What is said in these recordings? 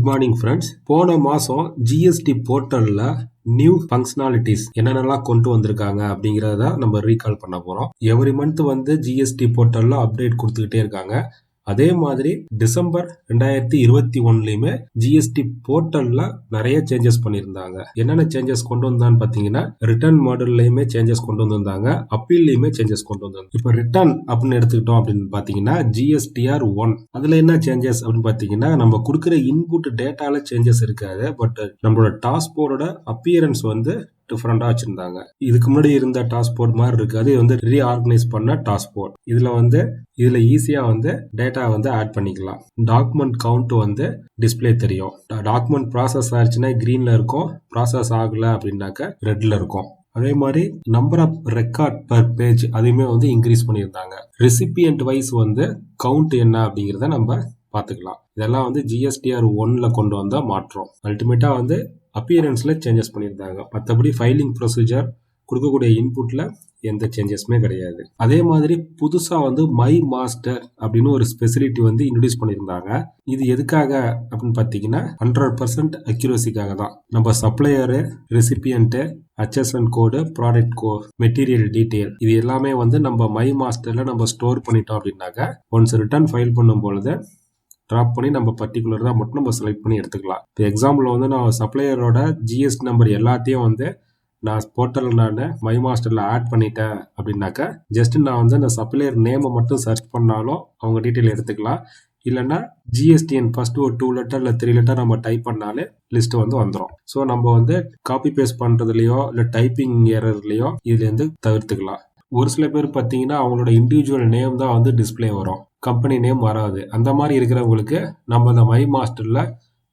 Good morning friends. போன மாதம் GST போர்ட்டலில் நியூ ஃபங்க்ஷனாலிட்டிஸ் என்னென்னலாம் கொண்டு வந்திருக்காங்க அப்படிங்கிறத நம்ம ரீகால் பண்ண போகிறோம். எவ்ரி மந்த் வந்து ஜிஎஸ்டி போர்ட்டலில் அப்டேட் கொடுத்துக்கிட்டே இருக்காங்க. அதே மாதிரி டிசம்பர் 2021 ஜிஎஸ்டி போர்ட்டல்ல நிறைய சேஞ்சஸ் பண்ணியிருந்தாங்க. என்னென்ன சேஞ்சஸ் கொண்டு வந்தான்னு பார்த்தீங்கன்னா, ரிட்டர்ன் மாடல்லையுமே சேஞ்சஸ் கொண்டு வந்திருந்தாங்க, அப்பீல்லையுமே சேஞ்சஸ் கொண்டு வந்தாங்க. இப்போ ரிட்டர்ன் அப்படின்னு எடுத்துக்கிட்டோம் அப்படின்னு பார்த்தீங்கன்னா GSTR 1 அதுல என்ன சேஞ்சஸ் அப்படின்னு பார்த்தீங்கன்னா, நம்ம கொடுக்குற இன்புட் டேட்டால சேஞ்சஸ் இருக்காது. பட் நம்மளோட டாஸ்க் போர்டோட அப்பியரன்ஸ் வந்து டிஃப்ரெண்டா வச்சிருந்தாங்க. இதுக்கு முன்னாடி இருந்த டாஸ்க் போர்ட் மாதிரி இருக்காது. இது வந்து ரீஆர்கனைஸ் பண்ண டாஸ்க் போர்ட். இதுல ஈஸியா வந்து டேட்டா வந்து ஆட் பண்ணிக்கலாம். டாக்குமெண்ட் கவுண்ட் வந்து டிஸ்பிளே தெரியும். டாக்குமெண்ட் ப்ராசஸ் ஆச்சுன்னா கிரீன்ல இருக்கும், ப்ராசஸ் ஆகல அப்படின்னாக்க ரெட்ல இருக்கும். அதே மாதிரி number of record per page அதையுமே வந்து இன்க்ரீஸ் பண்ணியிருந்தாங்க. ரெசிபியன்ட் வைஸ் வந்து கவுண்ட் என்ன அப்படிங்கிறத நம்ம பார்த்துக்கலாம். இதெல்லாம் வந்து GSTR 1ல கொண்டு வந்த மாற்றம். அல்டிமேட்டா வந்து அப்பியரன்ஸ்ல சேஞ்சஸ் பண்ணியிருந்தாங்க. மற்றபடி ஃபைலிங் ப்ரொசீஜர், கொடுக்கக்கூடிய இன்புட்ல எந்த சேஞ்சஸுமே கிடையாது. அதே மாதிரி புதுசா வந்து மை மாஸ்டர் அப்படின்னு ஒரு ஸ்பெசிலிட்டி வந்து இன்ட்ரோடியூஸ் பண்ணியிருந்தாங்க. இது எதுக்காக அப்படின்னு பார்த்தீங்கன்னா 100% அக்யூரசிக்காக தான். நம்ம சப்ளையரு, ரெசிபியன்ட்டு, HSN கோடு, ப்ராடக்ட் கோட், மெட்டீரியல் டீட்டெயில் இது எல்லாமே வந்து நம்ம மை மாஸ்டர்ல நம்ம ஸ்டோர் பண்ணிட்டோம் அப்படின்னாக்க ஒன்ஸ் ரிட்டர்ன் ஃபைல் பண்ணும் பொழுது ட்ராப் பண்ணி நம்ம பர்டிகுலர் தான் மட்டும் நம்ம செலக்ட் பண்ணி எடுத்துக்கலாம். இப்போ எக்ஸாம்பிள் வந்து நான் சப்ளையரோட ஜிஎஸ்டி நம்பர் எல்லாத்தையும் வந்து நான் போர்ட்டலில் நான் மை மாஸ்டரில் ஆட் பண்ணிட்டேன் அப்படின்னாக்கா ஜஸ்ட் நான் வந்து அந்த சப்ளையர் நேமை மட்டும் சர்ச் பண்ணாலும் அவங்க டீட்டெயில் எடுத்துக்கலாம். இல்லைன்னா GSTN ஃபர்ஸ்ட் ஒரு 2 லெட்டர் இல்லை 3 லெட்டர் நம்ம டைப் பண்ணாலே லிஸ்ட் வந்து வந்துடும். ஸோ நம்ம வந்து காப்பி பேஸ்ட் பண்ணுறதுலையோ இல்லை டைப்பிங் எரர்லையோ இதுலேருந்து தவிர்த்துக்கலாம். ஒரு சில பேர் பார்த்தீங்கன்னா அவங்களோட இண்டிவிஜுவல் நேம் தான் வந்து டிஸ்பிளே வரும், கம்பெனி நேம் வராது. அந்த மாதிரி இருக்கிறவங்களுக்கு நம்ம இந்த மை மாஸ்டர்ல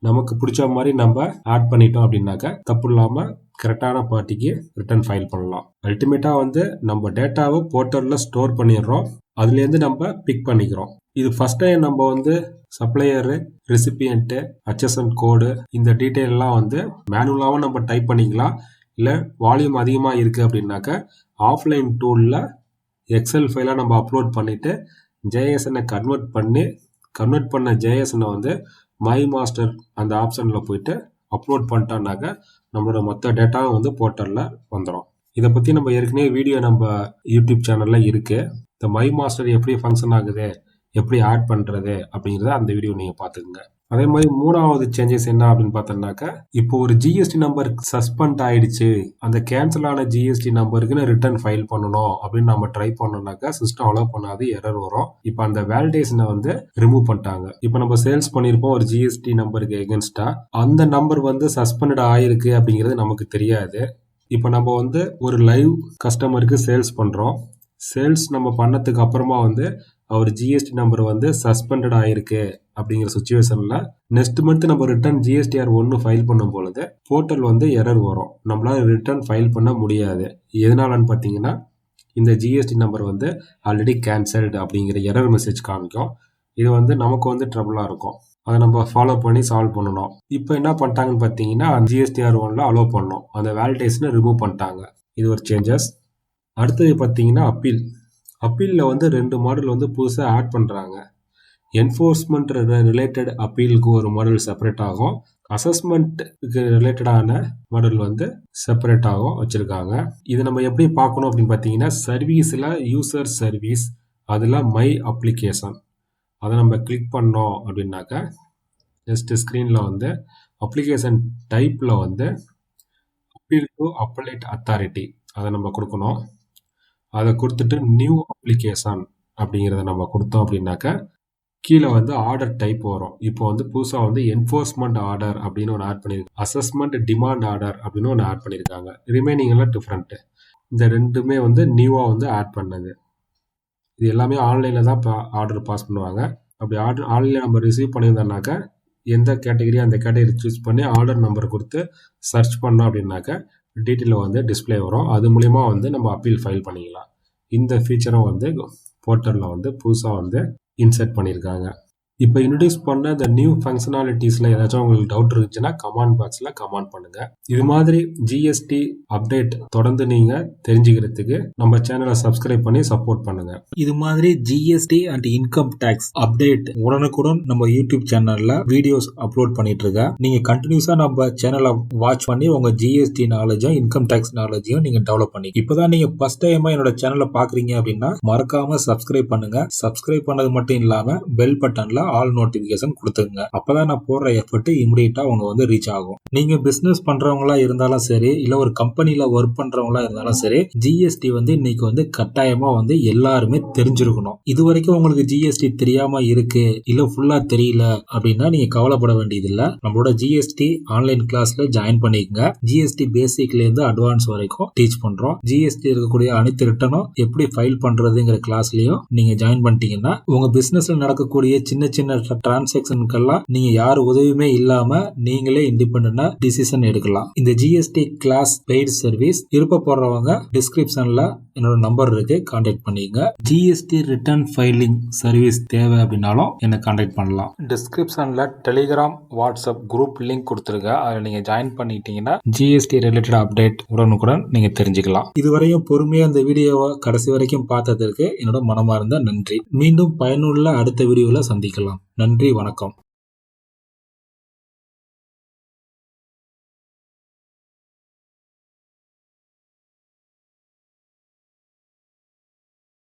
நமக்கு பிடிச்ச மாதிரி நம்ம ஆட் பண்ணிட்டோம் அப்படின்னாக்க தப்பு இல்லாம கரெக்டான பார்ட்டிக்கு ரிட்டர்ன் ஃபைல் பண்ணலாம். அல்டிமேட்டா வந்து நம்ம டேட்டாவை போர்ட்டல்ல ஸ்டோர் பண்ணிடுறோம், அதுலேருந்து நம்ம பிக் பண்ணிக்கிறோம். இது ஃபர்ஸ்ட் டைம் நம்ம வந்து சப்ளையரு, ரெசிபியன்ட்டு, HSN கோடு இந்த டீட்டெயில் எல்லாம் வந்து மேனுவலாகவும் நம்ம டைப் பண்ணிக்கலாம். இல்லை வால்யூம் அதிகமாக இருக்குது அப்படின்னாக்க ஆஃப்லைன் டூலில் எக்ஸல் ஃபைலாக நம்ம அப்லோட் பண்ணிவிட்டு JSN கன்வெர்ட் பண்ண JSN வந்து மை மாஸ்டர் அந்த ஆப்ஷனில் போயிட்டு அப்லோட் பண்ணிட்டோம்னாக்க நம்மளோட மொத்த டேட்டாவும் வந்து போர்ட்டலில் வந்துடும். இதை பற்றி நம்ம ஏற்கனவே வீடியோ நம்ம யூடியூப் சேனலில் இருக்குது. இந்த மை மாஸ்டர் எப்படி ஃபங்க்ஷன் ஆகுது, எப்படி ஆட் பண்ணுறது அப்படிங்கிறத அந்த வீடியோ நீங்கள் பார்த்துக்குங்க. அதே மாதிரி மூணாவது சேஞ்சஸ் என்ன அப்படின்னு பார்த்தோம்னாக்கா, இப்போ ஒரு GST நம்பர் சஸ்பெண்ட் ஆயிடுச்சு, அந்த கேன்சல் ஆன GST நம்பருக்கு ரிட்டர்ன் ஃபைல் பண்ணணும் அப்படின்னு நம்ம ட்ரை பண்ணோம்னாக்கா சிஸ்டம் அலோவ் பண்ணாது, எரர் வரும். இப்போ அந்த வேலிடேஷனை வந்து ரிமூவ் பண்ணிட்டாங்க. இப்போ நம்ம சேல்ஸ் பண்ணியிருப்போம் ஒரு GST நம்பருக்கு எகென்ஸ்டா, அந்த நம்பர் வந்து சஸ்பெண்டட் ஆயிருக்கு அப்படிங்கிறது நமக்கு தெரியாது. இப்போ நம்ம வந்து ஒரு லைவ் கஸ்டமருக்கு சேல்ஸ் பண்ணுறோம். சேல்ஸ் நம்ம பண்ணதுக்கு அப்புறமா வந்து அவர் GST நம்பர் வந்து சஸ்பெண்டட் ஆயிருக்கு அப்படிங்கிற சுச்சுவேஷன்ல நெக்ஸ்ட் மந்த் நம்ம ரிட்டர்ன் GSTR 1 ஃபைல் பண்ணும் பொழுது போர்ட்டல் வந்து எரர் வரும், நம்மளால ரிட்டர்ன் ஃபைல் பண்ண முடியாது. எதனாலன்னு பார்த்தீங்கன்னா இந்த GST நம்பர் வந்து ஆல்ரெடி கேன்சல்டு அப்படிங்கிற எரர் மெசேஜ் காமிக்கும். இது வந்து நமக்கு வந்து ட்ரபிளாக இருக்கும். அதை நம்ம ஃபாலோ பண்ணி சால்வ் பண்ணணும். இப்போ என்ன பண்ணிட்டாங்கன்னு பார்த்தீங்கன்னா GSTR 1ல அலோவ் பண்ணோம், அந்த வேலிடேஷனை ரிமூவ் பண்ணிட்டாங்க. இது ஒரு சேஞ்சஸ். அடுத்தது பார்த்தீங்கன்னா அப்பீலில் வந்து 2 மாடல் வந்து புதுசாக ஆட் பண்ணுறாங்க. என்ஃபோர்ஸ்மெண்ட் ரிலேட்டட் அப்பீலுக்கு ஒரு மாடல் செப்பரேட் ஆகும், அசஸ்மெண்ட்டுக்கு ரிலேட்டடான மாடல் வந்து செப்பரேட்டாகவும் வச்சுருக்காங்க. இது நம்ம எப்படி பார்க்கணும் அப்படின்னு பார்த்தீங்கன்னா, சர்வீஸில் யூசர் சர்வீஸ், அதில் மை அப்ளிகேஷன் அதை நம்ம கிளிக் பண்ணோம் அப்படின்னாக்கா ஜஸ்ட் ஸ்க்ரீனில் வந்து அப்ளிகேஷன் டைப்பில் வந்து அப்பீல் டு அப்பலேட் அத்தாரிட்டி அதை நம்ம கொடுக்கணும். அதை கொடுத்துட்டு நியூ அப்ளிகேஷன் அப்படிங்கிறத நம்ம கொடுத்தோம் அப்படின்னாக்கா கீழே வந்து ஆர்டர் டைப் வரும். இப்போ வந்து புதுசாக வந்து என்ஃபோர்ஸ்மெண்ட் ஆர்டர் அப்படின்னு ஒன்று ஆட் பண்ணியிருக்காங்க, அசஸ்மெண்ட் டிமாண்ட் ஆர்டர் அப்படின்னு ஒன்று ஆட் பண்ணியிருக்காங்க. ரிமைனிங் எல்லாம் டிஃப்ரெண்ட்டு. இந்த ரெண்டுமே வந்து நியூவாக வந்து ஆட் பண்ணது. இது எல்லாமே ஆன்லைனில் தான் ஆர்டர் பாஸ் பண்ணுவாங்க. அப்படி ஆர்டர் ஆன்லைனில் நம்ம ரிசீவ் பண்ணியிருந்தோம்னாக்கா எந்த கேட்டகரி அந்த கேட்டகரி சூஸ் பண்ணி ஆர்டர் நம்பர் கொடுத்து சர்ச் பண்ணோம் அப்படின்னாக்கா டீட்டெயில் வந்து டிஸ்பிளே வரும். அது மூலிமா வந்து நம்ம அப்பீல் ஃபைல் பண்ணிக்கலாம். இந்த ஃபீச்சரும் வந்து போர்ட்டலில் வந்து புதுசாக வந்து இன்சர்ட் பண்ணியிருக்காங்க. இப்போ இன்ட்ரடியூஸ் பண்ண இந்த நியூ ஃபங்க்ஷனாலிட்டிஸ்ல ஏதாச்சும் உங்களுக்கு டவுட் இருந்துச்சுன்னா கமெண்ட் பாக்ஸ்ல கமெண்ட் பண்ணுங்க. இது மாதிரி ஜிஎஸ்டி அப்டேட் தொடர்ந்து நீங்க தெரிஞ்சுக்கிறதுக்கு நம்ம சேனலை சப்ஸ்கிரைப் பண்ணி சப்போர்ட் பண்ணுங்க. இது மாதிரி GST and income tax update உடனுக்குடன் நம்ம யூடியூப் சேனல்ல வீடியோஸ் அப்லோட் பண்ணிட்டு இருக்கேன். நீங்க கண்டினியூஸா நம்ம சேனலை வாட்ச் பண்ணி உங்க ஜிஎஸ்டி நாலேஜும் இன்கம் டாக்ஸ் நாலேஜையும் நீங்க டெவலப் பண்ணி இப்பதான் நீங்க ஃபர்ஸ்ட் டைமா என்னோட சேனலை பாக்குறீங்க அப்படின்னா மறக்காம சப்ஸ்கிரைப் பண்ணுங்க. சப்ஸ்கிரைப் பண்ணது மட்டும் இல்லாம பெல் பட்டன்ல ஆல் நோட்டிபிகேஷன் கொடுத்துங்க. அப்பதான் நான் போடுற எஃபர்ட் இமிடியேட்டா அவங்க வந்து ரீச் ஆகும். நீங்க பிசினஸ் பண்றவங்களா இருந்தாலும் சரி, இல்ல ஒரு கம்பெனில ஒர்க் பண்றவங்களா இருந்தாலும் சரி, ஜிஎஸ்டி வந்து இன்னைக்கு வந்து கட்டாயமா வந்து எல்லாருமே தெரிஞ்சிருக்கணும். இது வரைக்கும் உங்களுக்கு ஜிஎஸ்டி தெரியாம இருக்கு, இல்ல ஃபுல்லா தெரியல அப்படின்னா நீங்க கவலைப்பட வேண்டியது இல்ல. நம்மளோட ஜிஎஸ்டி ஆன்லைன் கிளாஸ்ல ஜாயின் பண்ணிக்கங்க. ஜிஎஸ்டி பேசிக்ல இருந்து அட்வான்ஸ் வரைக்கும் டீச் பண்றோம். ஜிஎஸ்டி இருக்கக்கூடிய அனைத்து ரிட்டனும் எப்படி ஃபைல் பண்றதுங்கிற கிளாஸ்லயும் நீங்க ஜாயின் பண்ணிட்டீங்கன்னா உங்க பிசினஸ்ல நடக்கக்கூடிய சின்ன சின்ன டிரான்சாக்சனுக்கெல்லாம் நீங்க யார் உதவியுமே இல்லாம நீங்களே இண்டிபெண்டன்டா டிசிஷன் எடுக்கலாம். இந்த ஜிஎஸ்டி கிளாஸ் பெய்டு சர்வீஸ் விருப்பப்படுறவங்க டிஸ்கிரிப்ஷன்ல என்னோட நம்பர் இருக்கு, கான்டாக்ட் பண்ணிக்கங்க. ஜிஎஸ்டி ரிட்டர்ன் ஃபைலிங் சர்வீஸ் தேவை அப்படின்னாலும் என்ன கான்டாக்ட் பண்ணலாம். டிஸ்கிரிப்ஷன்ல டெலிகிராம் வாட்ஸ்அப் குரூப் லிங்க் கொடுத்துருக்கேன். அதில் நீங்க ஜாயின் பண்ணிட்டீங்கன்னா ஜிஎஸ்டி ரிலேட்டட் அப்டேட் உடனுக்குடன் நீங்க தெரிஞ்சுக்கலாம். இதுவரையும் பொறுமையா இந்த வீடியோவை கடைசி வரைக்கும் பார்த்ததற்கு என்னோட மனமார்ந்த நன்றி. மீண்டும் பயனுள்ள அடுத்த வீடியோல சந்திக்கலாம். நன்றி, வணக்கம்.